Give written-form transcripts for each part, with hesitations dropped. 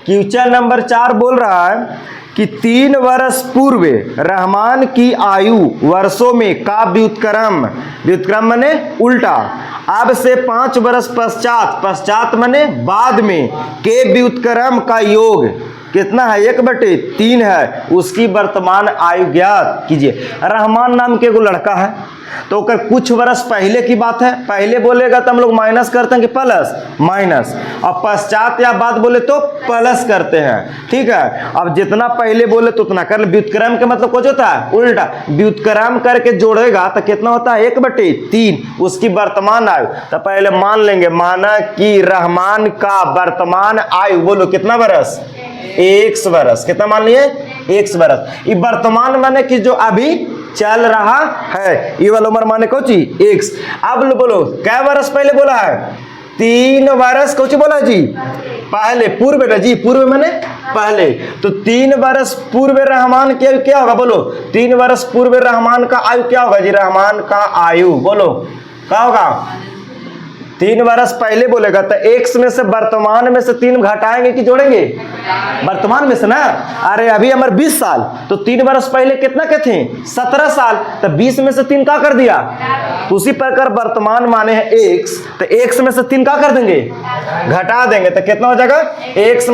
Question number 4 बोल रहा है कि 3 वर्ष पूर्व रहमान की आयु वर्षों में का व्युत्क्रम, व्युत्क्रम माने उल्टा, अब से 5 वर्ष पश्चात, पश्चात माने बाद में, के व्युत्क्रम का योग कितना है 1/3 है, उसकी वर्तमान आयु ज्ञात कीजिए। रहमान नाम के एगो लड़का है, तो कर कुछ वर्ष पहले की बात है, पहले बोलेगा तो हम लोग माइनस करते हैं कि प्लस माइनस, और पश्चात या बाद बोले तो प्लस करते हैं, ठीक है। अब जितना पहले बोले तो उतना कर ले। व्युत्क्रम के मतलब कुछ होता है उल्टा, व्युत्क्रम करके जोड़ेगा तो कितना होता है 1/3, उसकी वर्तमान आयु। तो पहले मान लेंगे, माना कि रहमान का वर्तमान आयु बोलो कितना वर्ष, 1 वर्ष, कितना मान लिए 1 वर्ष। ये वर्तमान माने कि जो अभी चल रहा है, ये वाला उम्र माने कोची 1। अब बोलो क्या वर्ष पहले बोला है, 3 वर्ष कोची बोला जी पहले, पूर्व ना जी, पूर्व माने पहले, तो 3 वर्ष पूर्व रहमान की आयु क्या होगा बोलो, 3 वर्ष पूर्व रहमान का आयु क्या होगा जी, रहमान का आयु बोलो क्या होगा, 3 वर्ष पहले बोलेगा तो 1 में से वर्तमान में से 3 घटाएंगे कि जोड़ेंगे, वर्तमान में से ना। अरे अभी हमारे 20 साल, तो 3 वर्ष पहले कितना के थे 17 साल, तो 20 में से 3 का कर दिया, तो उसी प्रकार वर्तमान माने है 1, तो 1 में से 3 का कर देंगे, घटा देंगे, तो कितना हो जाएगा 1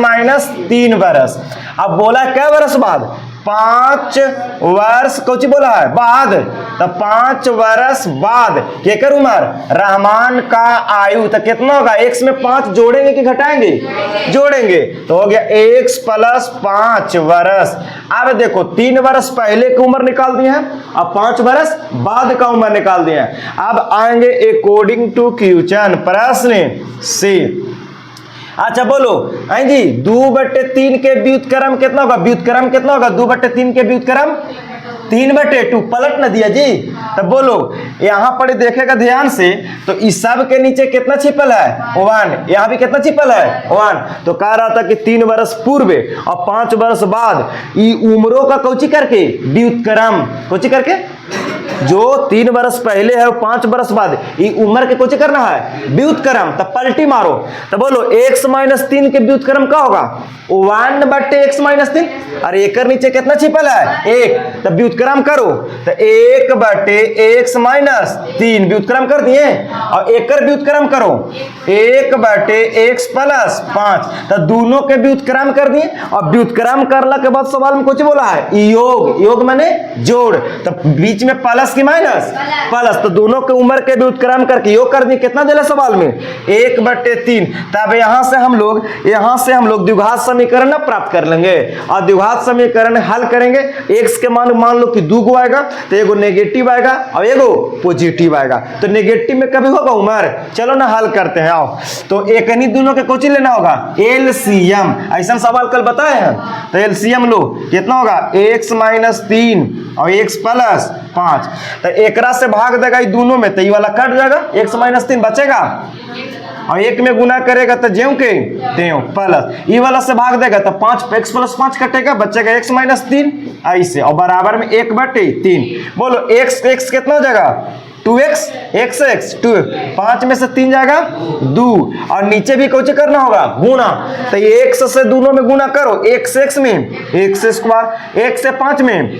- 3 वर्ष। अब बोला क्या वर्ष बाद, 5 वर्ष कुछ बोला है बाद, तो 5 वर्ष बाद केकर उम्र, रहमान का आयु, तो कितना होगा 1 में 5 जोड़ेंगे कि घटाएंगे, जोड़ेंगे, तो हो गया 1 + 5 वर्ष। अब देखो 3 वर्ष पहले की उम्र निकाल दिए हैं, अब 5 वर्ष बाद का उम्र निकाल दिए हैं। अब आएंगे अकॉर्डिंग टू क्वेश्चन, प्रश्न से। अच्छा बोलो आई जी 2/3 के व्युत्क्रम कितना होगा, व्युत्क्रम कितना होगा 2/3 के व्युत्क्रम 3/2, पलट न दिया जी। तब बोलो यहाँ पर देखेगा ध्यान से, तो इस सब के नीचे कितना छिपल है 1, यहाँ भी कितना छिपल है 1, तो कह रहा था कि 3 वर्ष पूर्व और 5 वर्ष बाद, ये उम्रों का कौची करके व्युत्क्रम, कौची करके, जो 3 वर्ष पहले है और 5 वर्ष बाद, ये उम्र के कुछ करना है व्युत्क्रम, तब पलटी मारो, तो बोलो 1 - 3 के व्युत्क्रम क्या होगा 1/x - 3, अरे एक नीचे कितना छिपल है 1, तब व्युत्क्रम करो, तो 1/x - 3 व्युत्क्रम कर दिए, और एक व्युत्क्रम करो 1/x + 5, तो दोनों के व्युत्क्रम कर दिए, और व्युत्क्रम करला के बाद सवाल में कुछ बोला है योग, योग माने जोड़, तो बीच में प्लस की माइनस प्लस, तो दोनों के उम्र के व्युत्क्रम करके योग कर दिए, कितना दिला सवाल में 1/3। तब यहाँ से हम लोग द्विघात समीकरण ना प्राप्त कर लेंगे, और द्विघात समीकरण हल करेंगे, x के मान लो कि 2 आएगा, तो एगो नेगेटिव आएगा और एगो पॉजिटिव आएगा, तो नेगेटिव में कभी होगा उम्र, चलो ना हल करते हैं आओ। तो एक नहीं दोनों के कोची लेना होगा एलसीएम, ऐसा सवाल कल बताए हैं, तो एलसीएम लो कितना होगा x - 3 और x + 5, तो एकरा से भाग देगा ये दोनों में, तो ये वाला कट जाएगा, x - 3 बचेगा, और 1 में गुना करेगा तो ज्यों के त्यों प्लस, ये वाला से भाग देगा तो 5x + 5 कटेगा, बचेगा x - 3 ऐसे, और बराबर में 1/3। बोलो x कितना हो जाएगा 2x, x 2, 5 में से 3 जाएगा 2, और नीचे भी कुछ करना होगा गुना, तो ये x से दोनों में गुना करो, x में x², 1 से 5 में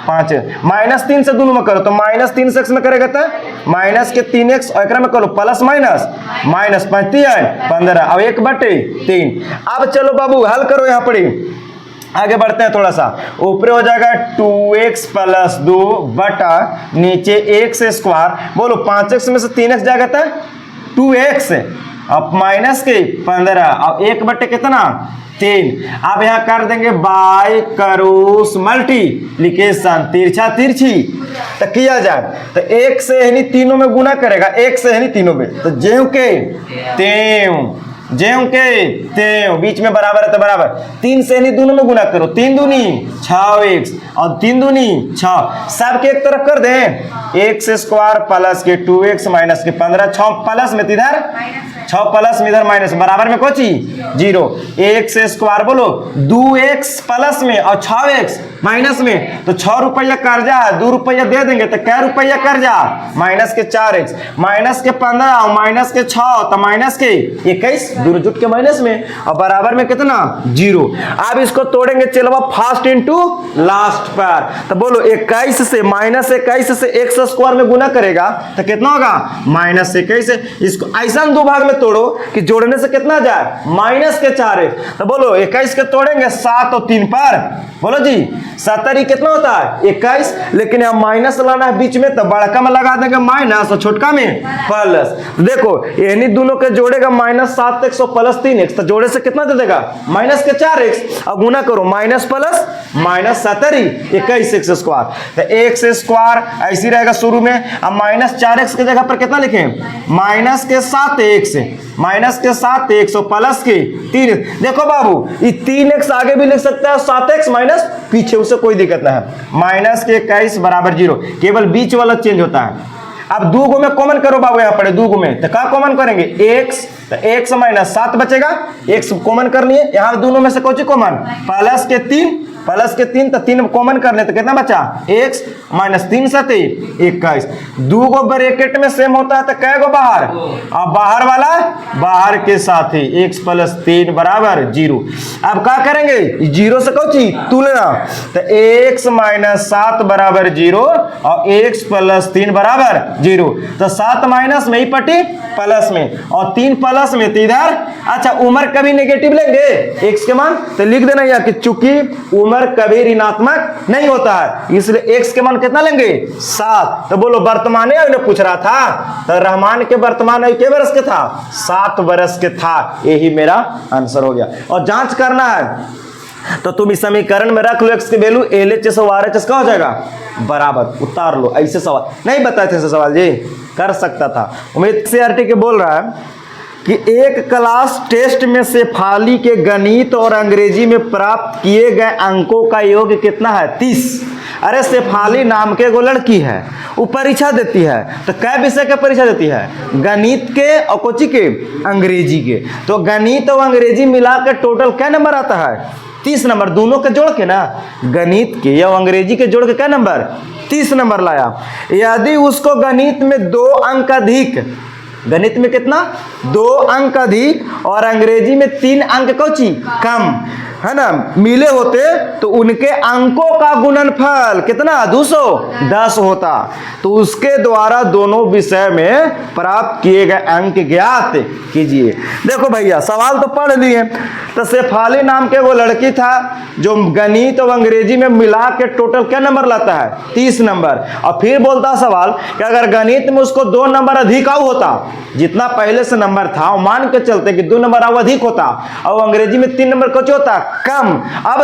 5, -3 से दोनों में करो, तो -3 से x में करेगा तो माइनस के 3x, और एक में करो प्लस माइनस, -5 × 15, अब 1/3। अब चलो बाबू हल करो, यहाँ पर आगे बढ़ते हैं थोड़ा सा, ऊपर हो जाएगा 2x + 2 बटा नीचे x², बोलो 5x में से 3x जाएगा था 2x, अब माइनस के 15, अब 1/3 कितना 3, अब यहाँ कर देंगे बाय क्रॉस मल्टीप्लिकेशन, तिरछा तिरछी, तो किया जाए तो 1 से यानी तीनों में गुना करेगा, 1 से यानी तीनों में, तो ज्यों के त्यों, बीच में बराबर है तो बराबर, 3 से नहीं दोनों में गुना करो, 3 दूनी 6x और 3 दूनी 6, सबके एक तरफ कर दें, x² प्लस के 2x माइनस के 15, 6 प्लस में इधर 6 प्लस में इधर माइनस, बराबर में कोची 0। एक्स स्क्वायर बोलो 2x प्लस में और 6x माइनस में, तो 6 रुपया कर्जा है, 2 रुपया दे देंगे तो क्या रुपया कर्जा, माइनस के 4x, माइनस के 15 और माइनस के 6 तो माइनस के 21, दूर जुट के माइनस में, और बराबर में कितना 0। अब इसको तोड़ेंगे चलो फर्स्ट इंटू लास्ट पर, तो बोलो 21 से -21 से एक्स स्क्वायर में गुना करेगा तो कितना होगा -21। इसको ऐसा दो भाग में तोड़ो कि जोड़ने से कितना जाए माइनस के 4x, तो बोलो 21 के तोड़ेंगे 7 और 3 पर, बोलो जी 70 कितना होता है 21, लेकिन यहाँ माइनस लाना है बीच में तो बड़का में लगा देंगे माइनस और छोटका में प्लस। तो देखो इन्हीं दोनों के जोड़ेगा -7x और प्लस 3x, तो जोड़े से कितना दे देगा माइनस के 4x, अब गुना करो माइनस प्लस -70 21x स्क्वायर, तो x स्क्वायर ऐसी रहेगा शुरू में। अब -4x की जगह पर कितना लिखें माइनस के 7x, माइनस के 7x और प्लस के 3x। देखो बाबू ये 3x आगे भी लिख सकता है, 7x माइनस पीछे, उससे कोई दिक्कत नहीं है। माइनस के 21 बराबर 0, केवल बीच वाला चेंज होता है। अब दो गो में कॉमन करो बाबू, यहाँ पड़े दो गो में तो क्या कॉमन करेंगे x, तो x माइनस 7 बचेगा, x कॉमन कर लिए, यहाँ दोनों में से कौन कॉमन प्लस के 3 तो 3 कॉमन कर ले तो कितना बचा x माइनस 3 7 21। दो गो ब्रैकेट में सेम होता है तो कै गो बाहर, अब बाहर वाला बाहर के साथ ही x प्लस 3 बराबर 0। अब क्या करेंगे 0 से कौची तुलना, तो x माइनस 7 बराबर 0 और x प्लस 3 बराबर 0, तो 7 माइनस में ही पटी प्लस में और 3 प्लस में तो इधर। अच्छा उम्र कभी नेगेटिव लेंगे x के मान, तो लिख देना यहाँ कि चूंकि उम्र कभी ऋणात्मक नहीं होता है इसलिए x के मान कितना लेंगे 7। तो बोलो वर्तमान पूछ रहा था, तो रहमान के वर्तमान के वर्ष के था 7 वर्ष के था, यही मेरा आंसर हो गया। और जांच करना है तो तुम इस समीकरण में रख लो x की वैल्यू LHS और RHS का हो जाएगा बराबर, उतार लो। ऐसे सवाल नहीं बताए थे, ऐसे सवाल जी कर सकता था। उम्मीद CRT के बोल रहा है कि एक क्लास टेस्ट में शेफाली के गणित और अंग्रेजी में प्राप्त किए गए अंकों का योग कितना है 30। अरे शेफाली नाम के एगो लड़की है, वो परीक्षा देती है, तो कै विषय के परीक्षा देती है गणित के और कोची के अंग्रेजी के, तो गणित और अंग्रेजी मिला के टोटल क्या नंबर आता है 30 नंबर, दोनों के जोड़ के ना गणित के या अंग्रेजी के जोड़ के क्या नंबर 30 नंबर लाया। यदि उसको गणित में 2 अंक अधिक, गणित में कितना 2 अंक अधिक और अंग्रेजी में 3 अंक कौची कम है ना मिले होते तो उनके अंकों का गुणनफल कितना 210 होता, तो उसके द्वारा दोनों विषय में प्राप्त किए गए अंक ज्ञात कीजिए। देखो भैया सवाल तो पढ़ लिए, तो शेफाली नाम के वो लड़की था जो गणित और अंग्रेजी में मिला के टोटल क्या नंबर लाता है 30 नंबर, और फिर बोलता सवाल कि अगर गणित में उसको 2 नंबर अधिक आउ होता, जितना पहले से नंबर था मान के चलते कि 2 नंबर आउ अधिक होता, और अंग्रेजी में 3 नंबर कुछ होता कम। अब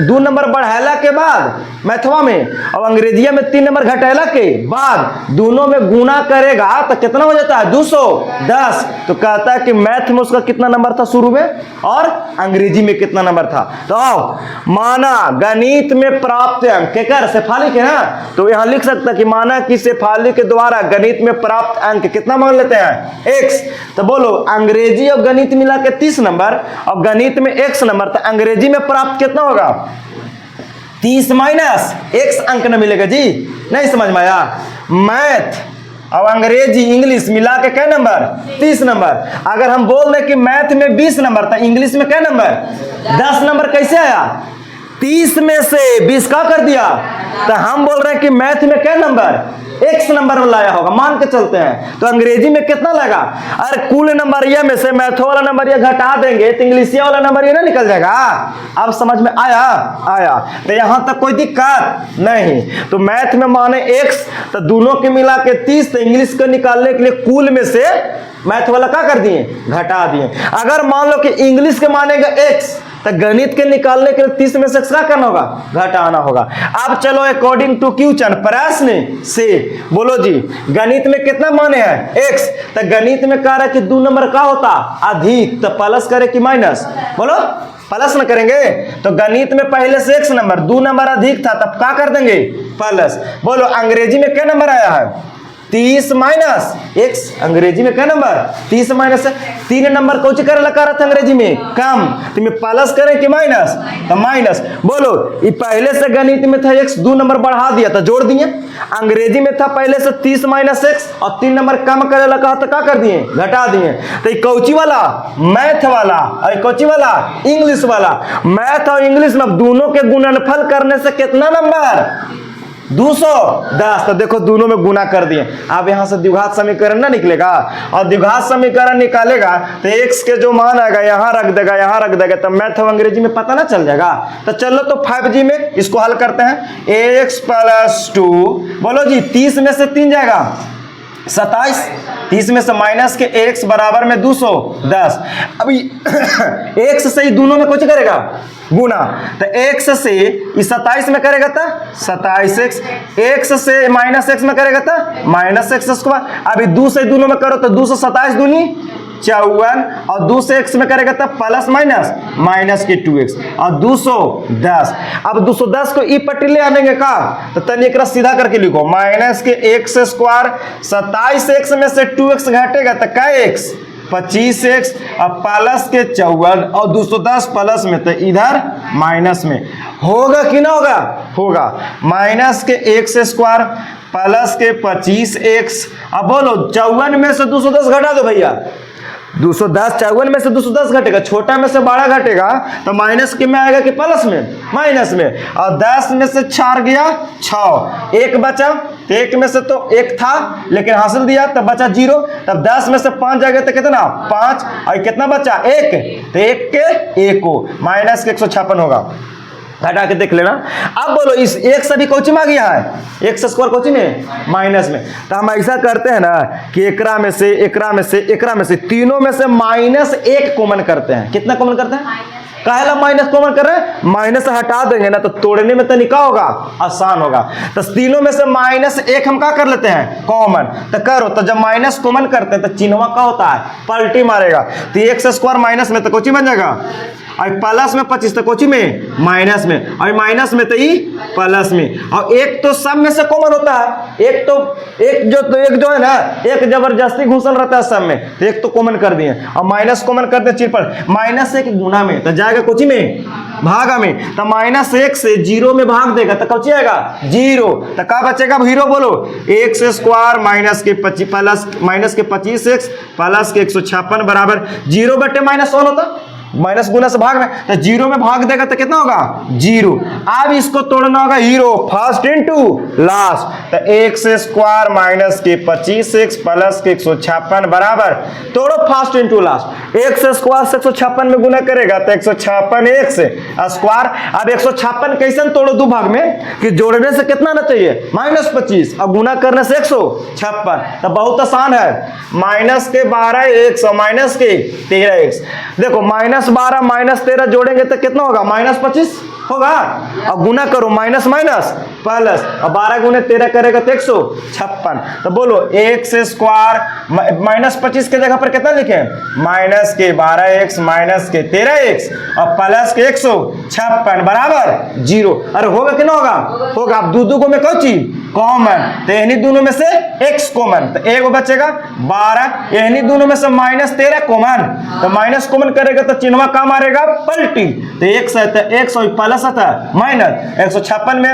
2 नंबर बढ़ाला के बाद मैथवा में और अंग्रेजिया में 3 नंबर घटाला के बाद दोनों में गुना करेगा तो कितना हो जाता है 210। तो कहता है कि मैथ में उसका कितना नंबर था शुरू में और अंग्रेजी में कितना नंबर था। तो आओ माना गणित में प्राप्त अंक के कर शेफाली के ना, तो यहां लिख सकता है कि माना कि शेफाली के द्वारा गणित में प्राप्त अंक कितना मान लेते हैं x। तो बोलो अंग्रेजी और गणित मिला के 30 नंबर और गणित में x नंबर, तो अंग्रेजी में प्राप्त कितना होगा 30 माइनस x अंक न मिलेगा जी, नहीं समझ में आया। मैथ और अंग्रेजी इंग्लिश मिला के क्या नंबर 30 नंबर। अगर हम बोल दें कि मैथ में 20 नंबर था, इंग्लिश में क्या नंबर 10 नंबर, कैसे आया 30 में से 20 का कर दिया, तो हम बोल रहे हैं कि मैथ में क्या नंबर x नंबर में लाया होगा, मान के चलते हैं। तो अंग्रेजी में कितना लगा, अरे कुल नंबर ये में से मैथो वाला नंबर ये घटा देंगे तो इंग्लिशिया वाला नंबर ये ना निकल जाएगा। अब समझ में आया तो यहां तक कोई दिक्कत नहीं। तो मैथ में माने x, तो दोनों के मिला के 30, तो इंग्लिश को निकालने के लिए कुल में से मैथ वाला क्या कर दिए घटा दिए। अगर मान लो कि इंग्लिश के मानेगा x, तो गणित के निकालने के लिए 30 में से क्या करना होगा घटाना होगा। अब चलो अकॉर्डिंग टू क्वेश्चन प्रश्न से बोलो जी गणित में कितना माने हैं x, तो गणित में कह रहा है कि 2 नंबर का होता अधिक, तो प्लस करे कि माइनस, बोलो प्लस न करेंगे। तो गणित में पहले से x नंबर 2 नंबर अधिक था, तब क्या कर देंगे प्लस। बोलो अंग्रेजी में क्या नंबर आया है 30 माइनस x, अंग्रेजी में क्या नंबर 30 माइनस है। 3 नंबर कौन सी करे लगा रहा था अंग्रेजी में कम, तो मैं प्लस करें कि माइनस, तो माइनस। बोलो ये पहले से गणित में था x, 2 नंबर बढ़ा दिया था जोड़ दिए। अंग्रेजी में था पहले से 30 माइनस x और 3 नंबर कम करे लगा तो क्या कर दिए घटा दिए। तो ये कौची वाला मैथ वाला और कौची वाला इंग्लिश वाला। मैथ और इंग्लिश में दोनों के गुणनफल करने से कितना नंबर 210। तो देखो दोनों में गुना कर दिए। अब यहां से द्विघात समीकरण ना निकलेगा, और द्विघात समीकरण निकालेगा तो x के जो मान आएगा यहां रख देगा, यहां रख देगा, तो मैथ और अंग्रेजी में पता ना चल जाएगा। तो चलो तो 5G में इसको हल करते हैं। x प्लस 2, बोलो जी 30 में से 3 जाएगा 27, 30 में से माइनस के x बराबर में 210। अभी x से ही दोनों में कुछ करेगा गुना, तो x से इस 27 में करेगा था 27x, x से माइनस x में करेगा था माइनस x स्क्वायर। अभी 2 से दोनों में करो तो 227 दूनी 54, और 2 से x में करेगा था प्लस माइनस माइनस के 2x और 210। अब 210 को ई पट्टी ले आनेंगे का, तो तनी एक सीधा करके लिखो माइनस के x स्क्वायर, 27x में से 2x घटेगा तो क्या x 25x और प्लस के 54 और 210 प्लस में, तो इधर माइनस में होगा कि ना होगा, होगा। माइनस के x स्क्वायर प्लस के 25x, अब बोलो 54 में से 210 घटा दो भैया, 210 54 में से 210 घटेगा, छोटा में से बड़ा घटेगा तो माइनस के में आएगा कि प्लस में, माइनस में। और 10 में से 4 गया 6, 1 बचा, तो 1 में से तो 1 था लेकिन हासिल दिया तब बचा 0। तब 10 में से 5 जाएगा तो कितना 5, और कितना बचा 1, तो 1 के 1 को माइनस के 156 होगा। हटा के देख लेना। अब बोलो इस एक सभी कोची में आ गया है, एक्स स्क्वायर कोची में माइनस में। तो हम ऐसा करते हैं ना कि एकरा में से एकरा में से एकरा में से तीनों में से -1 कॉमन करते हैं। कितना कॉमन करते हैं, काहेला माइनस कॉमन कर रहे हैं, माइनस हटा देंगे ना तो तोड़ने में तरीका होगा, आसान होगा। तो तीनों में से -1 हम क्या कर लेते हैं कॉमन, तो करो। तो जब माइनस कॉमन करते हैं तो चिन्हवा क्या होता है पलटी मारेगा। तो एक्स स्क्वायर माइनस में तो कोची बन जाएगा, और प्लस में 25 तो कोची में माइनस में, और माइनस में तो ई प्लस में। और एक तो सब में से कॉमन होता है, एक जो है ना एक जबरदस्ती घुसल रहता है सब में, तो एक तो कॉमन कर दिए और माइनस कॉमन कर दिए। चिर पर -1 गुना में तो जाएगा कोची में भागा में, तो -1 से 0 में भाग देगा तो कोची आएगा 0। तो क्या बचेगा हीरो बोलो, एक्स स्क्वायर माइनस के 25x प्लस के 156 बराबर 0/-1 होता, माइनस गुना से भाग में, तो 0 में भाग देगा तो कितना होगा 0। अब इसको तोड़ना होगा हीरो फर्स्ट इनटू लास्ट। तो एक्स स्क्वायर माइनस के 25x प्लस के 156 बराबर, तोड़ो first into last. X square से 156 में गुना करेगा तो 156x स्क्वायर। अब 156 कैसे तोड़ो दो भाग में कि जोड़ने से कितना आना चाहिए -25 और गुना करने से 156। तो बहुत आसान है, -12x और -13x। देखो -12 -13 जोड़ेंगे तो कितना होगा -25 होगा, और गुना करो माइनस माइनस प्लस, और 12 गुने 13 करेगा तो 156। तो बोलो एक्स स्क्वायर -25 के जगह पर कितना लिखे माइनस के 12x माइनस के 13x और प्लस के 156 बराबर 0। अरे होगा कि ना होगा, होगा। अब दो को में कौन चीज कॉमन, तो इन्हीं दोनों में से x कॉमन, तो एक बचेगा 12, इन्हीं दोनों में से -13 कॉमन, तो माइनस कॉमन करेगा तो चिन्हवा का मारेगा पलटी, तो x है तो x और प्लस आता है माइनस। 156 में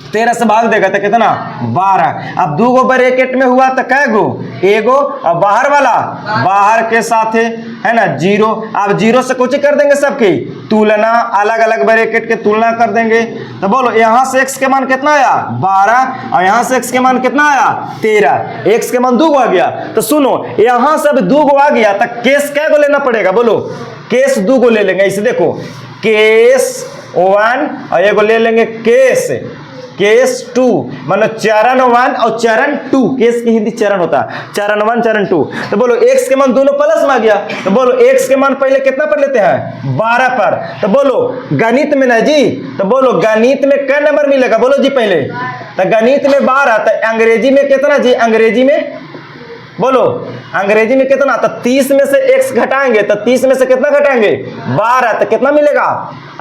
13 से भाग देगा तो कितना 12। अब 2 गो ब्रैकेट में हुआ तो कै गो एगो, और बाहर वाला बाहर के साथ है ना 0। अब 0 से कुछ कर देंगे सबकी तुलना, अलग अलग ब्रैकेट के तुलना कर देंगे। तो बोलो यहाँ से x के मान कितना आया 12, और यहाँ से x के मान कितना आया 13, x के मान 2 गो आ गया। तो सुनो यहाँ से अब 2 गो आ गया तो केस कै गो लेना पड़ेगा, बोलो केस 2 गो ले लेंगे। इसे देखो केस 1 और एगो ले लेंगे केस 2, मतलब चरण 1 और चरण 2। केस की हिंदी चरण होता है, चरण 1 चरण 2। तो बोलो x के मान दोनों प्लस में आ गया, तो बोलो x के मान पहले कितना पर लेते हैं 12 पर। तो बोलो गणित में ना जी, तो बोलो गणित में क्या नंबर मिलेगा, बोलो जी पहले। तो गणित में 12, तो अंग्रेजी में कितना जी, अंग्रेजी में बोलो अंग्रेजी में कितना, तो 30 में से x घटाएंगे तो 30 में से कितना घटाएंगे 12, तो कितना मिलेगा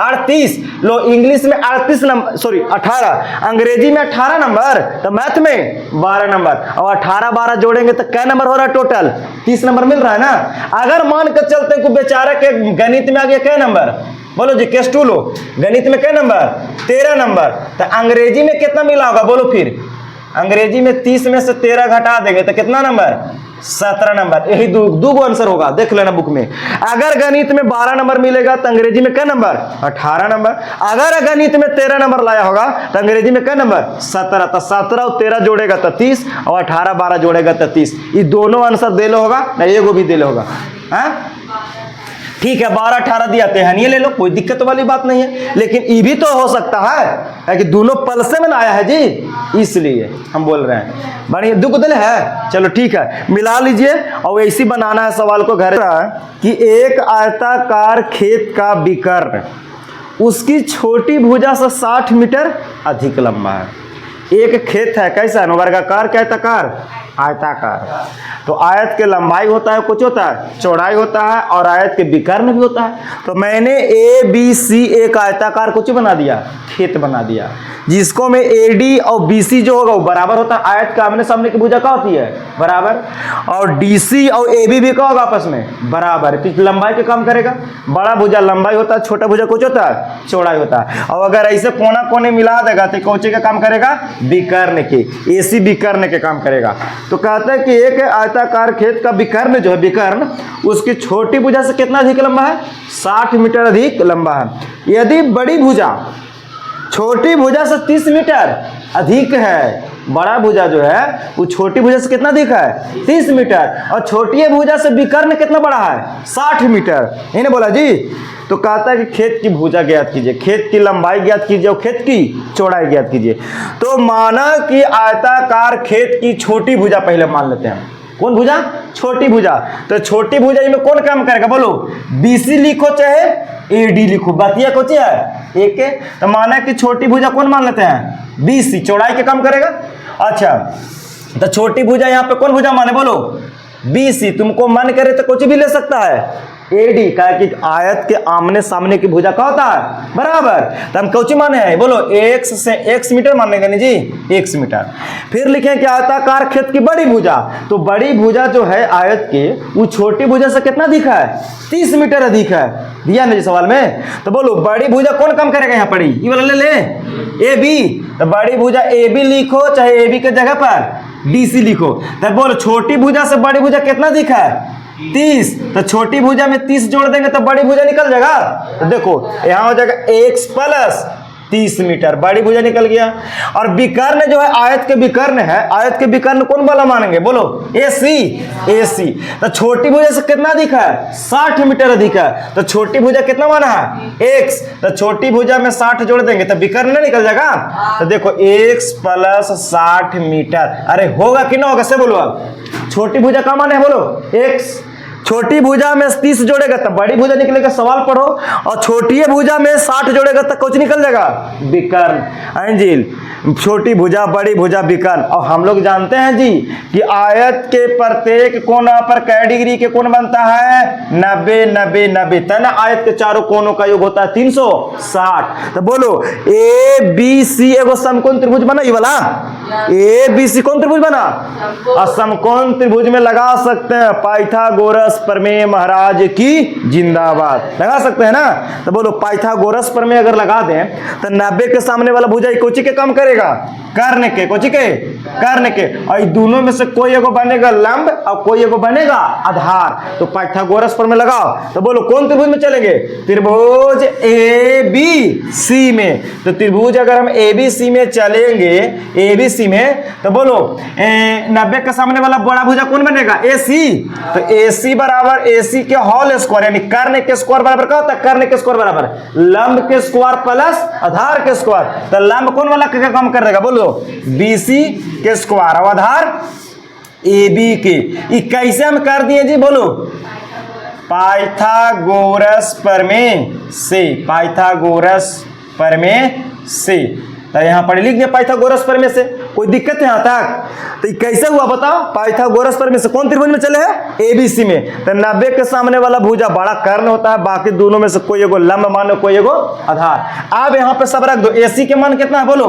38। लो इंग्लिश में 38 नंबर, सॉरी 18, अंग्रेजी में 18 नंबर, तो मैथ में 12 नंबर। और 18 12 जोड़ेंगे तो क्या नंबर हो रहा है टोटल, 30 नंबर मिल रहा है ना। अगर मान कर चलते को बेचारा के गणित में आ गया क्या नंबर, बोलो जी केस 2 लो, गणित में क्या नंबर 13 नंबर, तो अंग्रेजी में कितना मिला होगा बोलो फिर, अंग्रेजी में 30 में से 13 घटा देंगे तो कितना नंबर 17 नंबर। यही दो आंसर होगा, देख लेना बुक में। अगर गणित में 12 नंबर मिलेगा तो अंग्रेजी में क्या नंबर 18 नंबर। अगर गणित में 13 नंबर लाया होगा तो अंग्रेजी में क्या नंबर 17, तो 17 और 13 जोड़ेगा तो 30 और 18 12 जोड़ेगा तो 30। ये दोनों आंसर दे लो होगा ना, ये भी दे लो होगा। हाँ ठीक है 12 18 दिया तो ये ले लो, कोई दिक्कत वाली बात नहीं है। लेकिन ये भी तो हो सकता है कि दोनों पलसे में आया है जी, इसलिए हम बोल रहे हैं। बढ़िया दुख दिल है, चलो ठीक है मिला लीजिए। और ऐसी बनाना है सवाल को घर कि एक आयताकार खेत का विकर्ण उसकी छोटी भुजा से 60 मीटर अधिक लंबा है। एक खेत है कैसा है, वर्गाकार क्या आयताकार, आयताकार। तो आयत के लंबाई होता है, कुछ होता है चौड़ाई होता है, और आयत के विकर्ण भी होता है। तो मैंने ABC एक आयताकार कुछ बना दिया, खेत बना दिया, जिसको में AD और BC जो होगा वो बराबर होता है। आयत का आमने सामने की भुजा क्या होती है बराबर, और DC और AB भी क्या होगा आपस में बराबर। तो लंबाई के काम करेगा, बड़ा भुजा लंबाई होता है, छोटा भुजा कुछ होता है चौड़ाई होता है। और अगर ऐसे कोना कोने मिला देगा तो कौचे का काम करेगा, विकर्ण के, AC विकर्ण के काम करेगा। तो कहते हैं कि एक आयताकार खेत का विकर्ण जो है, विकर्ण उसकी छोटी भुजा से कितना अधिक लंबा है, 60 मीटर अधिक लंबा है। यदि बड़ी भुजा छोटी भुजा से 30 मीटर अधिक है, बड़ा भुजा जो है वो छोटी भुजा से कितना अधिक है 30 मीटर, और छोटी भुजा से विकर्ण कितना बड़ा है 60 मीटर, इन्हें बोला जी। तो कहता है कि खेत की भुजा ज्ञात कीजिए, खेत की लंबाई ज्ञात कीजिए और खेत की चौड़ाई ज्ञात कीजिए। तो माना कि आयताकार खेत की छोटी भुजा पहले मान लेते हैं, कौन भुजा, छोटी भुजा। तो छोटी भुजा में कौन काम करेगा बोलो, BC लिखो चाहे AD लिखो, बातिया कुछ है एक है। तो माना कि छोटी भुजा कौन मान लेते हैं BC, चौड़ाई के काम करेगा। अच्छा तो छोटी भुजा यहाँ पे कौन भुजा माने बोलो BC, तुमको मन करे तो कुछ भी ले सकता है AD का, कि आयत के आमने सामने की भुजा का होता है बराबर। तो हम कौची माने हैं बोलो x से x मीटर मानेंगे नहीं जी, x मीटर। फिर लिखें कि आयताकार खेत की बड़ी भुजा, तो बड़ी भुजा जो है आयत के वो छोटी भुजा से कितना अधिक है 30 मीटर अधिक है, दिया ना जी सवाल में। तो बोलो बड़ी भुजा कौन काम करेगा यहाँ पड़ी, ये वाला ले AB। तो बड़ी भुजा AB लिखो चाहे AB के जगह पर DC लिखो। तो बोलो छोटी भुजा से बड़ी भुजा कितना अधिक है 30, तो छोटी भुजा में 30 जोड़ देंगे तो बड़ी भुजा निकल जाएगा। तो देखो यहाँ हो जाएगा x प्लस 30 मीटर, बड़ी भुजा निकल गया। और विकर्ण जो है आयत के विकर्ण है, आयत के विकर्ण कौन वाला मानेंगे बोलो AC। तो छोटी भुजा से कितना अधिक है 60 मीटर अधिक है, तो छोटी भुजा कितना माना है x, तो छोटी भुजा में 60 जोड़ देंगे तो विकर्ण ना निकल जाएगा। तो देखो x प्लस 60 मीटर, अरे होगा कि ना होगा से बोलो। अब छोटी भुजा का माने है बोलो x, छोटी भुजा में 30 जोड़ेगा तो बड़ी भुजा निकलेगा, सवाल पढ़ो। और छोटी भुजा में 60 जोड़ेगा तो कुछ निकल जाएगा विकर्ण। एंजिल छोटी भुजा बड़ी भुजा विकर्ण। और हम लोग जानते हैं जी कि आयत के प्रत्येक कोना पर कै डिग्री के कोण बनता है 90 90 90, तना आयत के चारों कोनों का योग होता है 360। तो बोलो ABC एगो समकोण त्रिभुज बना, ये वाला ABC कौन त्रिभुज बना, और समकोण त्रिभुज में लगा सकते हैं पाइथागोरस प्रमेय महाराज की जिंदाबाद, लगा सकते हैं ना। तो बोलो पाइथागोरस प्रमेय अगर लगा दें तो 90 के सामने वाला भुजा कोची के काम करेगा, कर्ण के, कोची के कर्ण के। और दोनों में से कोई एगो बनेगा लंब और कोई एगो बनेगा आधार। तो पाइथागोरस प्रमेय लगाओ। तो बोलो कौन त्रिभुज में चलेंगे, त्रिभुज ABC में। तो त्रिभुज अगर हम ABC में चलेंगे, ABC में, तो बोलो 90 के सामने वाला बड़ा भुजा कौन बनेगा AC। तो AC बराबर AC के होल स्क्वायर, यानी कर्ण के स्क्वायर बराबर क्या होता है, कर्ण के स्क्वायर बराबर लंब के स्क्वायर प्लस आधार के स्क्वायर। तो लंब कौन वाला क्या काम करेगा बोलो BC के स्क्वायर, और आधार AB के। ये कैसे हम कर दिए जी बोलो, पाइथागोरस प्रमेय से, पाइथागोरस प्रमेय से। तो यहाँ पर लिख दिया पाइथागोरस प्रमेय से। कोई दिक्कत है यहाँ तक? तो ये कैसे हुआ बताओ? पाइथागोरस प्रमेय से कौन त्रिभुज में चले हैं? ABC में। तो 90 के सामने वाला भुजा बड़ा कर्ण होता है, बाकी दोनों में से कोई एगो लंब मानो, कोई एगो आधार। अब यहाँ पे सब रख दो। AC के मान कितना है बोलो?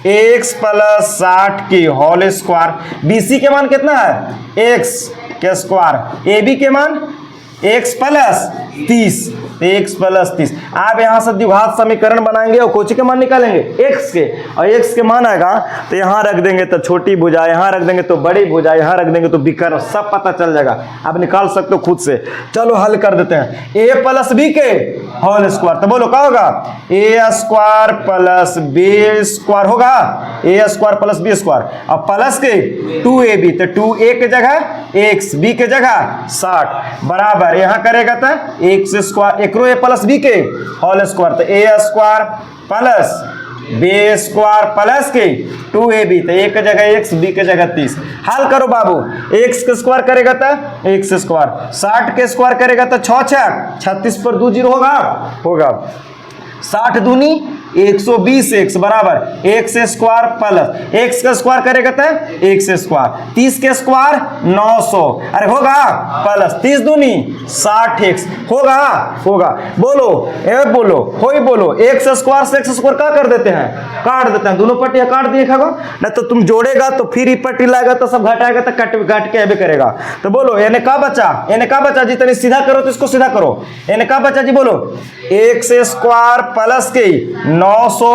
x प्लस 60 की होल स्क्वायर। BC के मान कितना है? x के स्क्वायर। AB के मान x प्लस 30, x प्लस 30। आप यहाँ से द्विघात समीकरण बनाएंगे और कोची के मान निकालेंगे? x के, और x के मान आएगा तो यहाँ रख देंगे तो छोटी भुजा, यहाँ रख देंगे तो बड़ी भुजा, यहाँ रख देंगे तो विकर्ण, सब पता चल जाएगा। आप निकाल सकते हो खुद से। चलो हल कर देते हैं। a प्लस b के होल स्क्वायर, तो बोलो क्या होगा? a square plus b square होगा, a square plus b square. अब प्लस के 2ab, तो 2a के जगह x, b के जगह 60 बराबर, यहाँ करेगा तो x स्क्वायर, एक रो a प्लस b के होल स्क्वायर, तो a square plus b square plus के 2ab, तो a के जगह x, b के जगह 30। हल करो बाबू। x के स्क्वायर करेगा तो x स्क्वायर, 60 के स्क्वायर करेगा तो 6 36 पर 2 0 होगा 60 दूनी 120x बराबर x स्क्वायर प्लस x का स्क्वायर करेगा तो x स्क्वायर, 30 के स्क्वायर 900, अरे होगा प्लस 30 दूनी 60x होगा। बोलो बोलो बोलो। x स्क्वायर से x स्क्वायर क्या कर देते हैं? काट देते हैं। दोनों पट्टियां काट दिए खागो ना, तो तुम जोड़ेगा तो फिर ही पट्टी लाएगा तो सब घटाएगा तो काट के भी करेगा। तो बोलो एने का बचा जी? तनी सीधा करो तो इसको सीधा करो। एने का बचा जी? बोलो x स्क्वायर प्लस के 900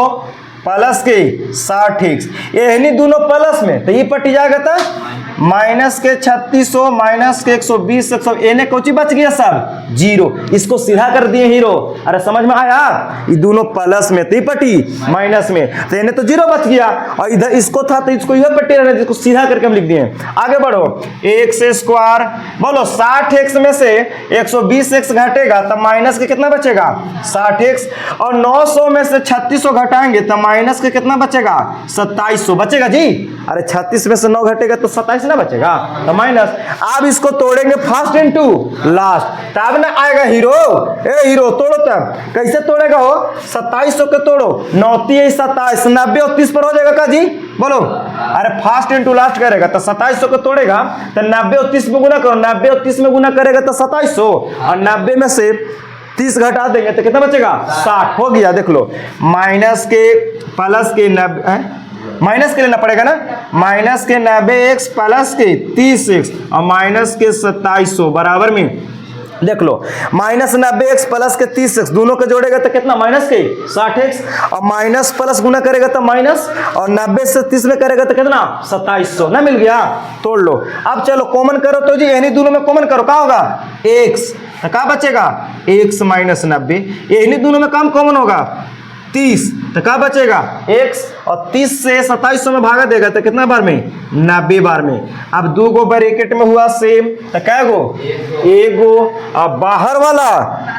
प्लस के 60x, ये दोनों प्लस में, तो ये पट्टी जाएगा था माइनस के 3600 माइनस के 120 एने कोची बच गया सब 0, इसको सीधा कर दिए हीरो। अरे समझ में आया? ये दोनों प्लस में, तो ये पट्टी माइनस में, तो एने तो 0 बच गया, और इधर इसको था तो इसको यह पट्टी रहने, जिसको सीधा करके हम लिख दिए। आगे बढ़ो। x स्क्वायर, बोलो 60x में से 120x घटेगा तो माइनस के कितना बचेगा? 60x, और 900 में से 3600 घटाएंगे तो माइनस के कितना बचेगा? 2700 बचेगा जी। अरे 36 में से 9 घटेगा तो 27 ना बचेगा, तो माइनस। अब इसको तोड़ेंगे फर्स्ट इनटू लास्ट, तब ना आएगा हीरो। हीरो तोड़ो, तब कैसे तोड़ेगा हो? 2700 के तोड़ो, 9 27 90 और 30 पर हो जाएगा का जी? बोलो। अरे फर्स्ट इनटू लास्ट करेगा तो 2700 को तोड़ेगा तो 90 और 30 में गुना करो, 90 और 30 में गुना करेगा तो 2700, और 90 में से 30 घटा देंगे तो कितना बचेगा? 60 हो गया। देख लो, माइनस के प्लस के 90, माइनस के लेना पड़ेगा ना, माइनस के 90x प्लस के 30x और माइनस के 2700 बराबर में, देख लो माइनस 90x प्लस के 30x दोनों को जोड़ेगा तो कितना? माइनस के 60x, और माइनस प्लस गुना करेगा तो माइनस, और 90 से 30 में करेगा तो कितना? 2700 ना। मिल गया, तोड़ लो। अब चलो कॉमन करो तो जी, इन्हीं दोनों में कॉमन करो, क्या होगा? x, तो क्या बचेगा? x माइनस 90, इन्हीं दोनों में काम कॉमन होगा 30, तो क्या बचेगा? x, और 30 से 2700 में भागा देगा तो कितना बार में? 90 बार में। अब 2 गो ब्रैकेट में हुआ सेम, तो क्या गो? एगो, और बाहर वाला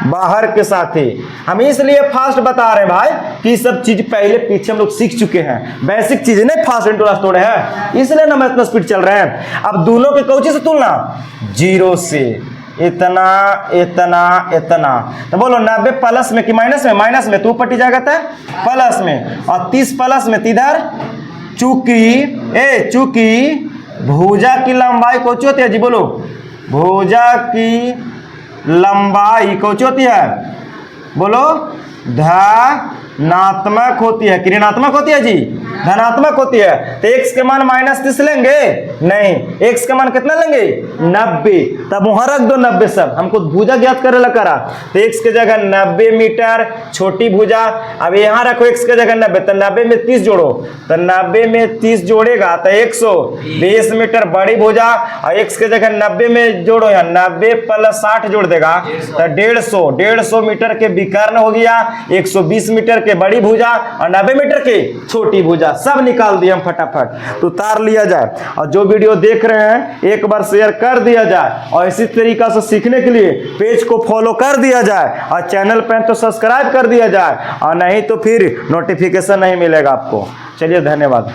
बाहर के साथ ही। हम इसलिए फास्ट बता रहे हैं भाई कि सब चीज पहले पीछे हम लोग सीख चुके हैं, बेसिक चीजें नहीं फास्ट इनटू लास्ट तोड़े हैं, इसलिए ना इतना स्पीड चल रहे हैं। अब दोनों के कौची से तुलना? 0 से, इतना इतना इतना, तो बोलो 90 प्लस में कि माइनस में? माइनस में, तो पट्टी जाएगा था प्लस में, और 30 प्लस में, इधर चूंकि भुजा की लंबाई कौन होती है जी? बोलो भुजा की लंबाई कौन होती है? बोलो धनात्मक होती है कि ऋणात्मक होती है जी? धनात्मक होती है। तो x के मान माइनस 30 लेंगे? नहीं, x के मान कितना लेंगे? 90, तब वहां रख दो 90 सब, हमको भुजा ज्ञात करे ला करा, तो x के जगह 90 मीटर छोटी भुजा। अब यहाँ रखो x के जगह 90, तो 90 में 30 जोड़ो, तो 90 में 30 जोड़ेगा तो 120 मीटर बड़ी भुजा, और x के जगह 90 में जोड़ो, यहाँ 90 प्लस 60 जोड़ देगा तो 150 मीटर के विकर्ण हो गया, 120 मीटर के बड़ी भुजा और 90 मीटर के छोटी भुजा, सब निकाल दिया हम फटाफट। तो उतार लिया जाए, और जो वीडियो देख रहे हैं एक बार शेयर कर दिया जाए, और इसी तरीका से सीखने के लिए पेज को फॉलो कर दिया जाए, और चैनल पर तो सब्सक्राइब कर दिया जाए, और नहीं तो फिर नोटिफिकेशन नहीं मिलेगा आपको। चलिए धन्यवाद।